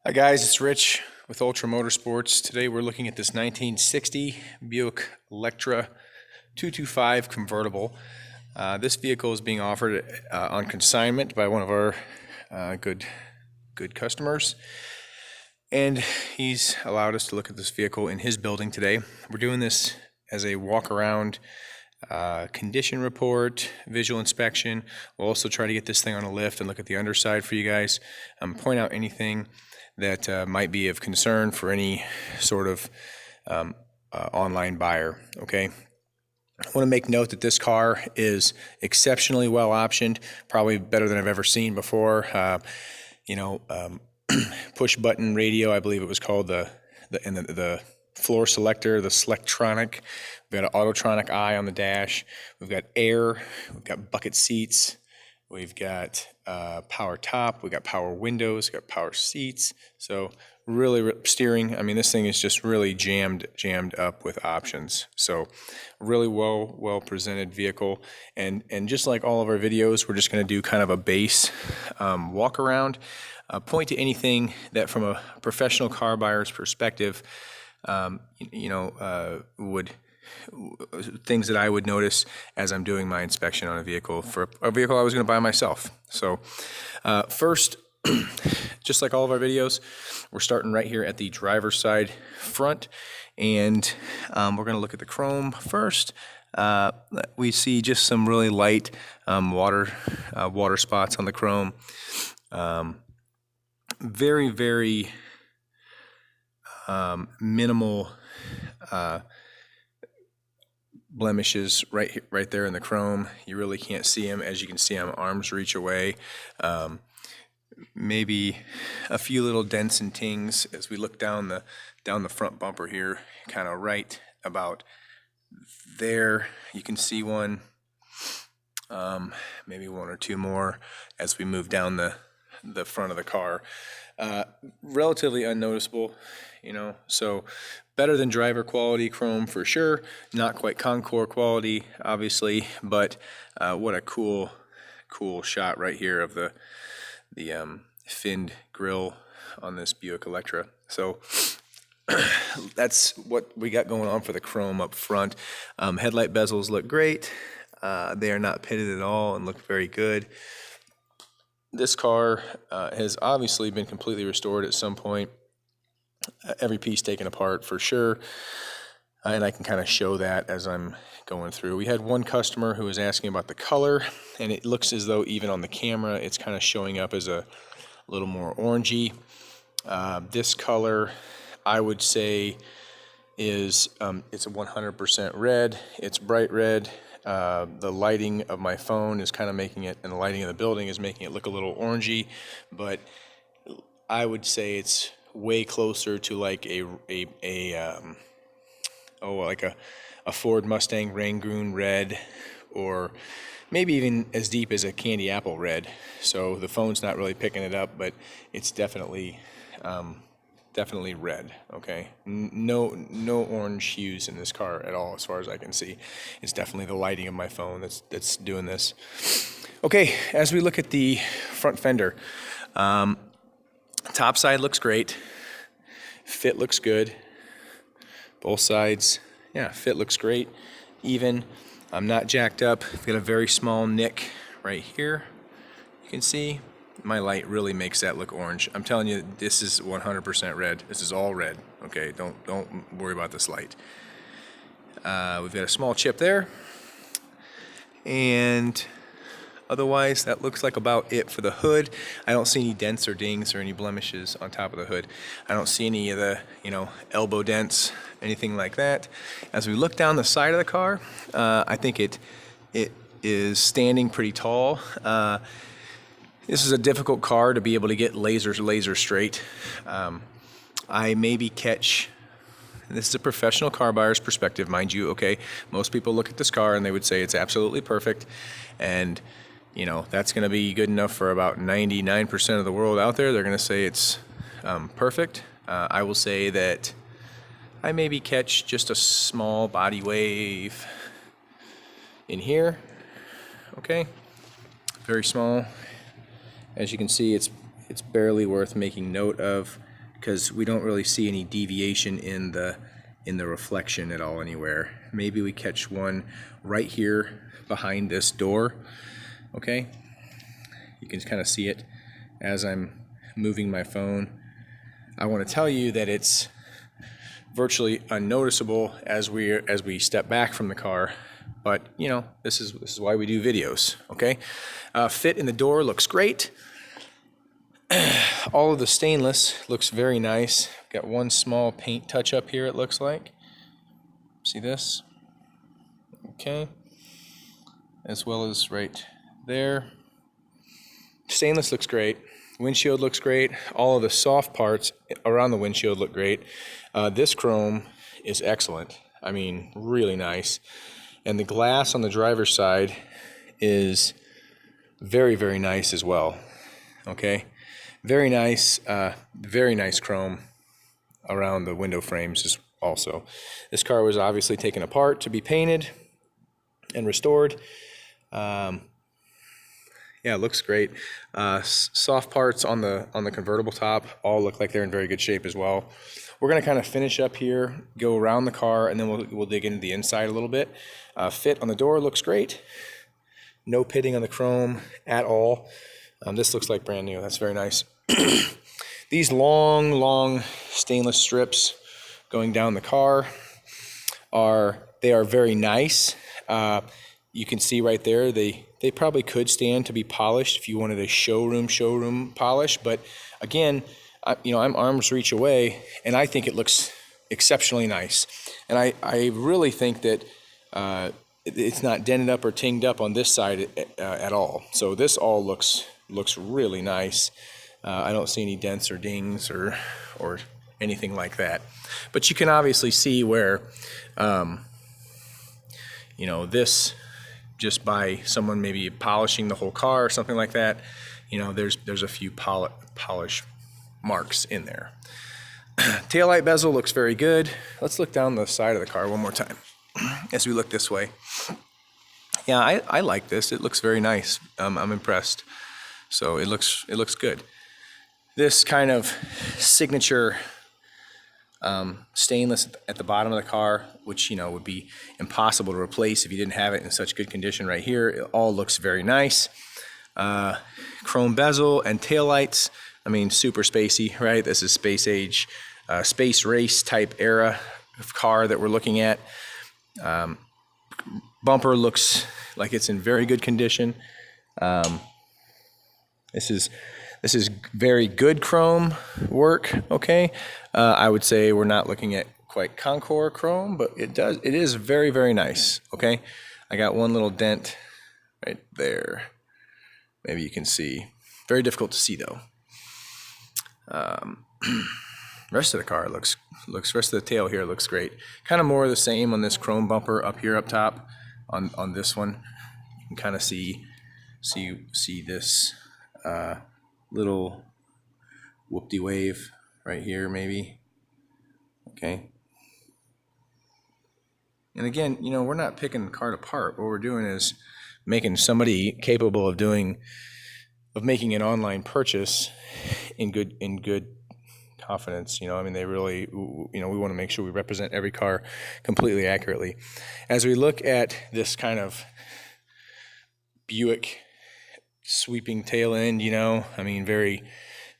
Hi guys, it's Rich with Ultra Motorsports. Today we're looking at this 1960 Buick Electra 225 convertible. This vehicle is being offered on consignment by one of our good customers, and he's allowed us to look at this vehicle in his building today. We're doing this as a walk around condition report, visual inspection. We'll also try to get this thing on a lift and look at the underside for you guys, point out anything that might be of concern for any sort of online buyer. Okay, I want to make note that this car is exceptionally well optioned, probably better than I've ever seen before. Push button radio, I believe it was called, the floor selector, the Selectronic. We've got an Autotronic eye on the dash. We've got air. We've got bucket seats. We've got power top. We've got power windows. We've got power seats. So really steering. I mean, this thing is just really jammed up with options. So really well presented vehicle. And just like all of our videos, we're just going to do kind of a base walk around. Point to anything that, from a professional car buyer's perspective, things that I would notice as I'm doing my inspection on a vehicle, for a vehicle I was going to buy myself. So first, just like all of our videos, we're starting right here at the driver's side front, and we're going to look at the chrome first. We see just some really light water spots on the chrome. Very minimal blemishes right there in the chrome. You really can't see them. As you can see, I'm arm's reach away. Maybe a few little dents and tings as we look down the front bumper here, kind of right about there. You can see one, maybe one or two more as we move down the front of the car. Relatively unnoticeable, so better than driver quality chrome for sure. Not quite Concours quality, obviously, but what a cool shot right here of the finned grille on this Buick Electra. So that's what we got going on for the chrome up front. Headlight bezels look great. They are not pitted at all and look very good. This car has obviously been completely restored at some point. Every piece taken apart for sure, and I can kind of show that as I'm going through. We had one customer who was asking about the color, and it looks as though even on the camera it's kind of showing up as a little more orangey. This color, I would say, is it's a 100% red. It's bright red. The lighting of my phone is kind of making it, and the lighting of the building is making it look a little orangey, but I would say it's way closer to like a Ford Mustang Rangoon red, or maybe even as deep as a candy apple red. So the phone's not really picking it up, but it's definitely red. Okay, no orange hues in this car at all, as far as I can see. It's definitely the lighting of my phone that's doing this. Okay, as we look at the front fender, top side looks great. Fit looks good. Both sides, yeah, fit looks great. Even, I'm not jacked up. I've got a very small nick right here. You can see my light really makes that look orange. I'm telling you, this is 100% red. This is all red. Okay, don't worry about this light. We've got a small chip there, and otherwise, that looks like about it for the hood. I don't see any dents or dings or any blemishes on top of the hood. I don't see any of the, elbow dents, anything like that. As we look down the side of the car, I think it is standing pretty tall. This is a difficult car to be able to get laser straight. I maybe catch, and this is a professional car buyer's perspective, mind you, okay? Most people look at this car and they would say it's absolutely perfect, and that's going to be good enough for about 99% of the world out there. They're going to say it's perfect. I will say that I maybe catch just a small body wave in here. Okay, very small. As you can see, it's barely worth making note of. because we don't really see any deviation in the reflection at all anywhere. Maybe we catch one right here behind this door. Okay, you can kind of see it as I'm moving my phone. I want to tell you that it's virtually unnoticeable as we step back from the car, but you know, this is why we do videos. Okay, fit in the door looks great. All of the stainless looks very nice. Got one small paint touch up here, it looks like. See this? Okay, as well as right there. Stainless looks great. Windshield looks great. All of the soft parts around the windshield look great. This chrome is excellent. I mean, really nice. And the glass on the driver's side is very, very nice as well. Okay, very nice chrome around the window frames also. This car was obviously taken apart to be painted and restored. Yeah, it looks great. Soft parts on the convertible top all look like they're in very good shape as well. We're gonna kind of finish up here, go around the car, and then we'll dig into the inside a little bit. Fit on the door looks great. No pitting on the chrome at all. This looks like brand new. That's very nice. These long stainless strips going down the car are very nice. You can see right there they probably could stand to be polished if you wanted a showroom polish, but again, I'm arm's reach away, and I think it looks exceptionally nice. And I really think that it's not dented up or tinged up on this side at all. So this all looks really nice. I don't see any dents or dings or anything like that. But you can obviously see where this, just by someone maybe polishing the whole car or something like that, there's a few polish marks in there. Taillight bezel looks very good. Let's look down the side of the car one more time as we look this way. Yeah, I like this. It looks very nice. I'm impressed. So it looks good. This kind of signature stainless at the bottom of the car, which would be impossible to replace if you didn't have it in such good condition right here. It all looks very nice. Chrome bezel and taillights. I mean, super spacey, right? This is space age, space race type era of car that we're looking at. Bumper looks like it's in very good condition. This is very good chrome work. Okay, I would say we're not looking at quite Concours chrome, but it is very, very nice. Okay, I got one little dent right there. Maybe you can see. Very difficult to see though. Rest of the car looks. Rest of the tail here looks great. Kind of more of the same on this chrome bumper up here up top. On this one, you can kind of see this little whoop-de-wave right here, maybe. Okay. And again, we're not picking the car apart. What we're doing is making somebody capable of making an online purchase in good confidence. I mean, they really, we want to make sure we represent every car completely accurately. As we look at this kind of Buick sweeping tail end, I mean, very,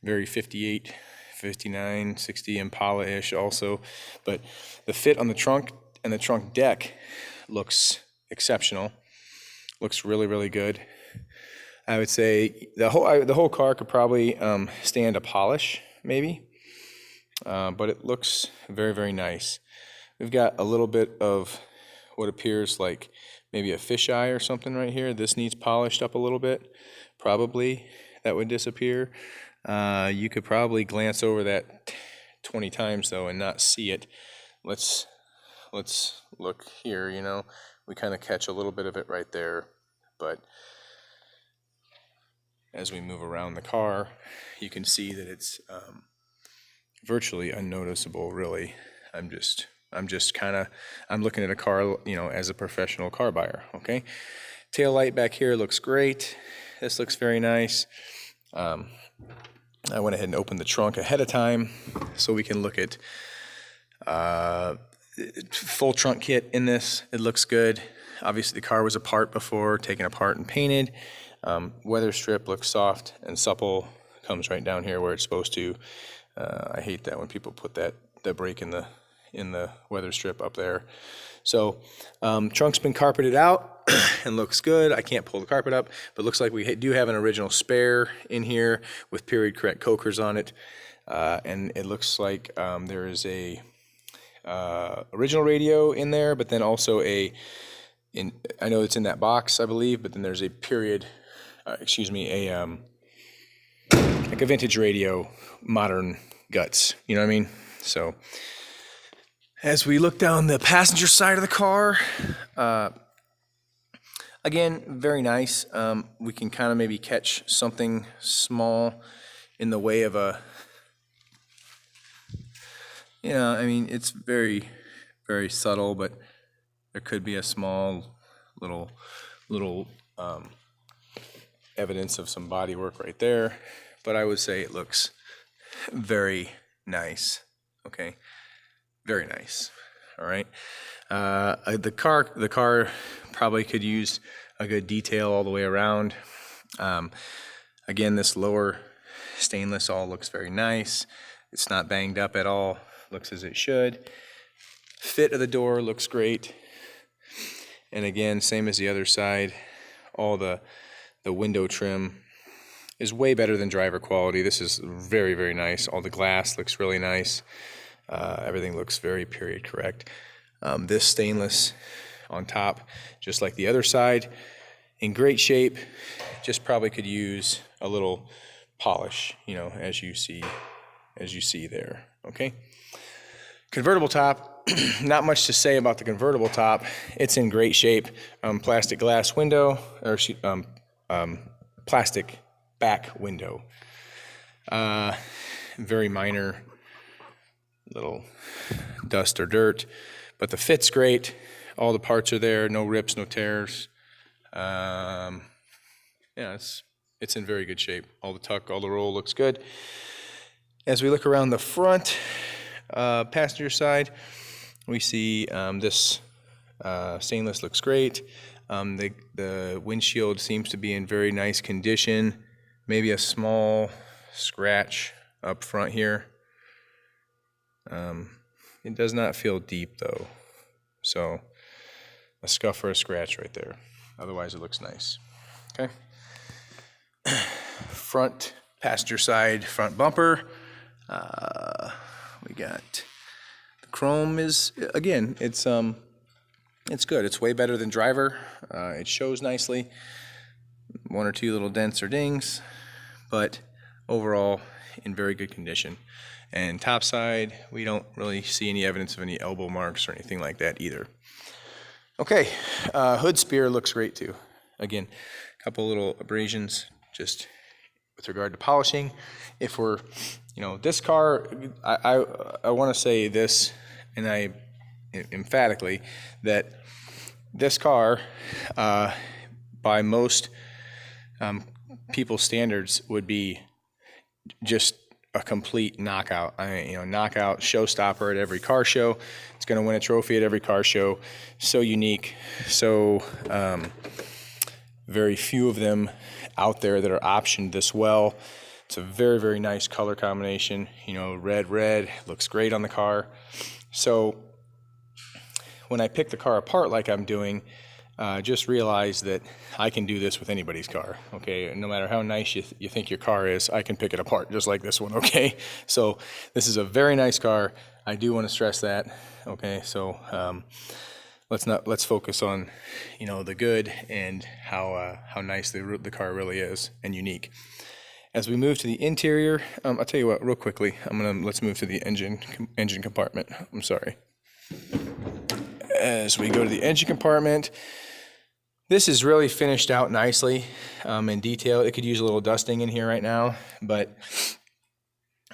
very 58, 59, 60 Impala-ish also. But the fit on the trunk and the trunk deck looks exceptional. Looks really, really good. I would say the whole car could probably stand a polish, maybe. But it looks very, very nice. We've got a little bit of what appears like maybe a fisheye or something right here. This needs polished up a little bit. Probably that would disappear. You could probably glance over that 20 times though and not see it. Let's look here. We kind of catch a little bit of it right there, but as we move around the car, you can see that it's virtually unnoticeable, really. I'm looking at a car, as a professional car buyer. Okay, tail light back here looks great. This looks very nice. I went ahead and opened the trunk ahead of time so we can look at full trunk kit in this. It looks good. Obviously the car was apart before, taken apart and painted. Weather strip looks soft and supple, comes right down here where it's supposed to. I hate that when people put the brake in the weather strip up there. So trunk's been carpeted out and looks good. I can't pull the carpet up, but looks like we do have an original spare in here with period correct cokers on it. And it looks like there is a original radio in there, but then also I know it's in that box, I believe, but then there's a period, like a vintage radio, modern guts, you know what I mean? So as we look down the passenger side of the car, again, very nice. We can kind of maybe catch something small in the way of I mean, it's very, very subtle, but there could be a small little evidence of some body work right there. But I would say it looks very nice. Okay, very nice. All right. The car probably could use a good detail all the way around. Again, this lower stainless all looks very nice. It's not banged up at all. Looks as it should. Fit of the door looks great. And again, same as the other side, all the window trim is way better than driver quality. This is very, very nice. All the glass looks really nice. Everything looks very period correct. This stainless on top, just like the other side, in great shape. Just probably could use a little polish, as you see there. Okay. Convertible top, not much to say about the convertible top. It's in great shape. Plastic glass window, or plastic back window. Very minor little dust or dirt, but the fit's great. All the parts are there, no rips, no tears. Yeah, it's in very good shape. All the tuck, all the roll looks good. As we look around the front, passenger side, we see this stainless looks great. The windshield seems to be in very nice condition. Maybe a small scratch up front here. It does not feel deep though, so a scuff or a scratch right there. Otherwise it looks nice. Okay. Front passenger side front bumper. We got the chrome is, again, it's good. It's way better than driver. It shows nicely. One or two little dents or dings, but overall in very good condition. And top side, we don't really see any evidence of any elbow marks or anything like that either. Okay, hood spear looks great too. Again, a couple little abrasions just with regard to polishing. If we're, this car, I want to say this, and I emphatically, that this car, by most people's standards, would be just a complete knockout. Knockout, showstopper at every car show. It's going to win a trophy at every car show. So unique, so very few of them out there that are optioned this well. It's a very, very nice color combination. Red looks great on the car. So when I pick the car apart like I'm doing, just realize that I can do this with anybody's car, okay? No matter how nice you think your car is, I can pick it apart just like this one, okay? So this is a very nice car. I do want to stress that, okay? So let's focus on, the good and how nice the car really is and unique. As we move to the interior, I'll tell you what, real quickly, let's move to the engine compartment. I'm sorry. As we go to the engine compartment, this is really finished out nicely in detail. It could use a little dusting in here right now, but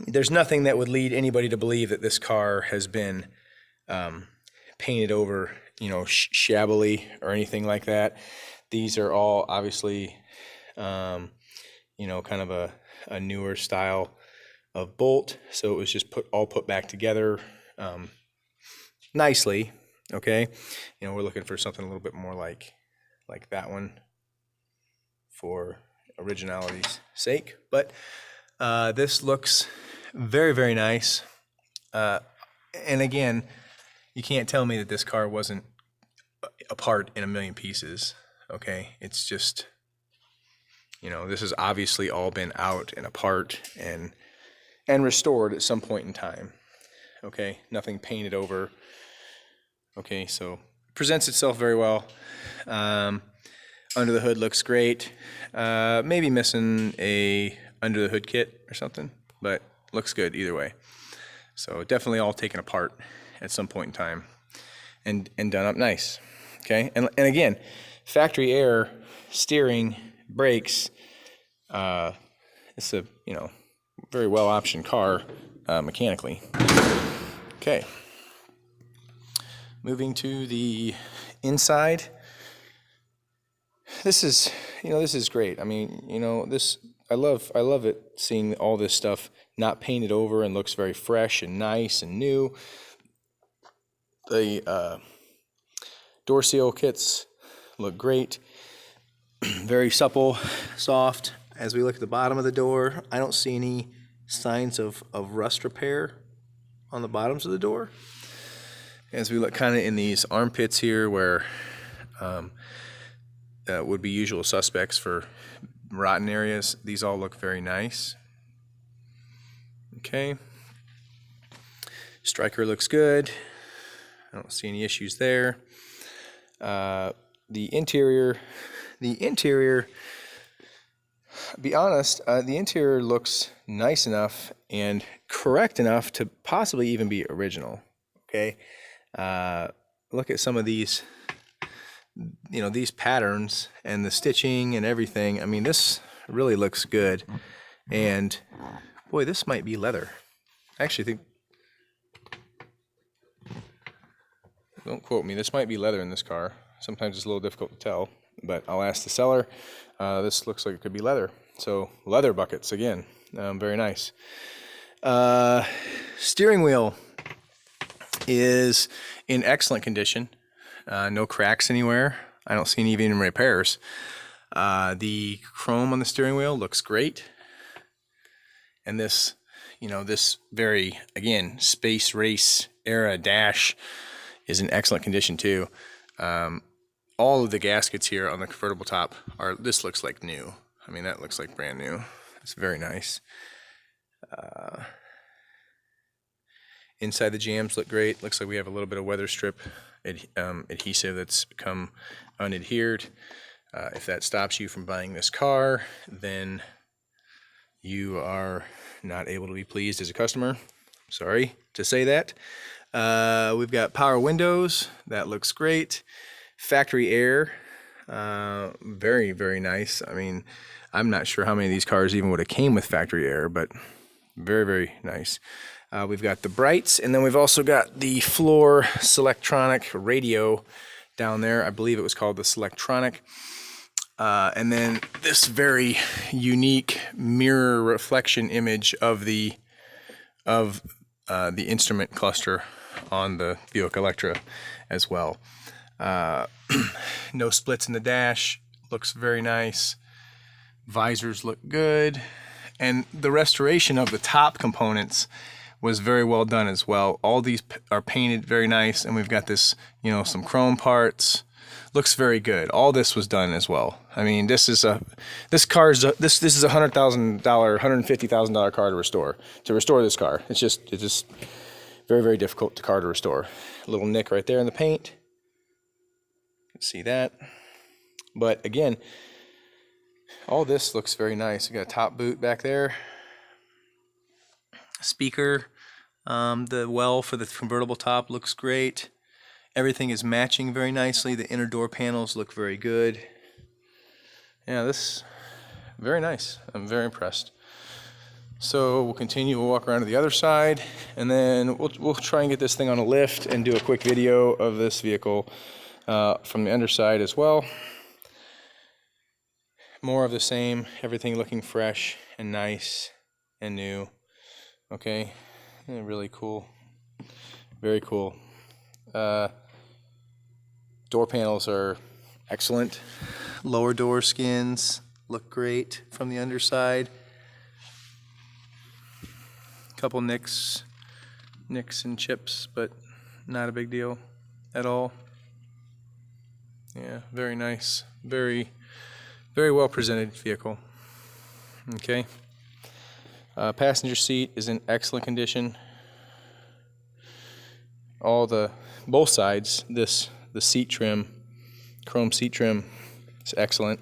there's nothing that would lead anybody to believe that this car has been painted over, shabbily or anything like that. These are all obviously, kind of a a newer style of bolt, so it was just all put back together nicely. Okay, you know, we're looking for something a little bit more like that one for originality's sake, but this looks very, very nice. And again, you can't tell me that this car wasn't apart in a million pieces. Okay, it's just, you know, this has obviously all been out and apart and restored at some point in time. Okay, nothing painted over. Okay, so presents itself very well. Under the hood looks great. Maybe missing a under the hood kit or something, but looks good either way. So definitely all taken apart at some point in time and done up nice. Okay, and again, factory air, steering, brakes. It's a, you know, very well optioned car mechanically. Okay, moving to the inside. This is, you know, this is great. I mean, you know, this, I love it, seeing all this stuff not painted over and looks very fresh and nice and new. The door seal kits look great. Very supple, soft. As we look at the bottom of the door, I don't see any signs of rust repair on the bottoms of the door. As we look kind of in these armpits here where would be usual suspects for rotten areas, these all look very nice. Okay. Striker looks good. I don't see any issues there. The interior, be honest, the interior looks nice enough and correct enough to possibly even be original. Okay. Look at some of these, you know, these patterns and the stitching and everything. I mean, this really looks good. And boy, this might be leather. I actually think, don't quote me, this might be leather in this car. Sometimes it's a little difficult to tell, but I'll ask the seller. This looks like it could be leather. So leather buckets again, very nice. Steering wheel is in excellent condition. No cracks anywhere. I don't see any even repairs. The chrome on the steering wheel looks great. And this, you know, this very, again, space race era dash is in excellent condition too. All of the gaskets here on the convertible top are, this looks like new. I mean, that looks like brand new. It's very nice. Inside the jambs look great. Looks like we have a little bit of weather strip adhesive that's become unadhered. If that stops you from buying this car, then you are not able to be pleased as a customer. Sorry to say that. We've got power windows. That looks great. Factory air. Very, very nice. I mean, I'm not sure how many of these cars even would have came with factory air, but very, very nice. We've got the brights, and then we've also got the floor Selectronic radio down there. I believe it was called the Selectronic. And then this very unique mirror reflection image of the instrument cluster on the Buick Electra as well. No splits in the dash. Looks very nice. Visors look good. And the restoration of the top components was very well done as well. All these are painted very nice, and we've got this, you know, some chrome parts. Looks very good. All this was done as well. I mean, this is a $100,000, $150,000 car to restore. To restore this car, it's just very, very difficult car to restore. A little nick right there in the paint. You can see that. But again, all this looks very nice. We got a top boot back there. Speaker, the well for the convertible top looks great. Everything is matching very nicely. The inner door panels look very good. Yeah, this very nice. I'm very impressed. So we'll continue. We'll walk around to the other side, and then we'll try and get this thing on a lift and do a quick video of this vehicle from the underside as well. More of the same. Everything looking fresh and nice and new. Okay, really cool, very cool. Door panels are excellent. Lower door skins look great from the underside. Couple nicks and chips, but not a big deal at all. Yeah, very nice, very well presented vehicle. Okay, passenger seat is in excellent condition. Both sides, the seat trim, chrome seat trim, is excellent.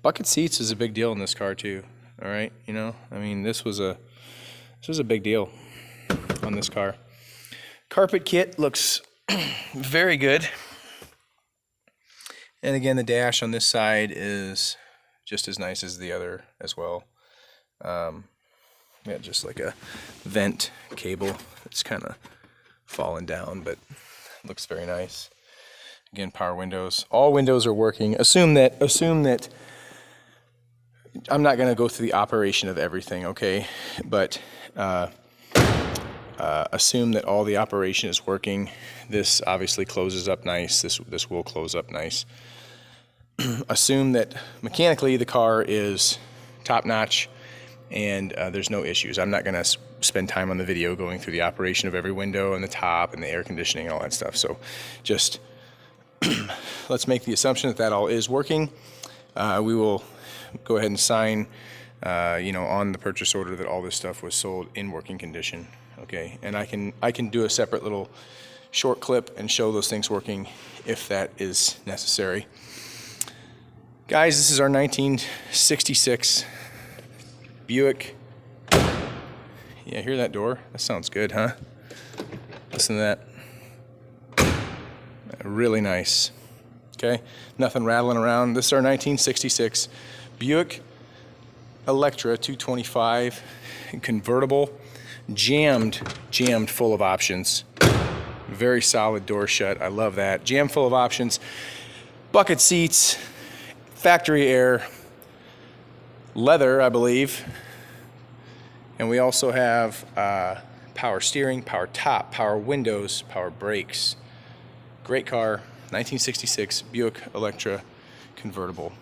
Bucket seats is a big deal in this car too. All right, you know, I mean, this was a big deal on this car. Carpet kit looks very good. And again, the dash on this side is just as nice as the other as well. Yeah, just like a vent cable. It's kind of fallen down, but looks very nice. Again, power windows. All windows are working. Assume that I'm not going to go through the operation of everything, okay? But assume that all the operation is working. This obviously closes up nice. This will close up nice. Assume that mechanically the car is top-notch and there's no issues. I'm not going to spend time on the video going through the operation of every window and the top and the air conditioning and all that stuff. So just let's make the assumption that that all is working. We will go ahead and sign, on the purchase order that all this stuff was sold in working condition. Okay, and I can do a separate little short clip and show those things working if that is necessary. Guys, this is our 1966 Buick. Yeah, hear that door? That sounds good, huh? Listen to that. Really nice. Okay, nothing rattling around. This is our 1966 Buick Electra 225 convertible, jammed full of options. Very solid door shut. I love that. Jammed full of options. Bucket seats, factory air, leather, I believe. And we also have power steering, power top, power windows, power brakes. Great car, 1966 Buick Electra convertible.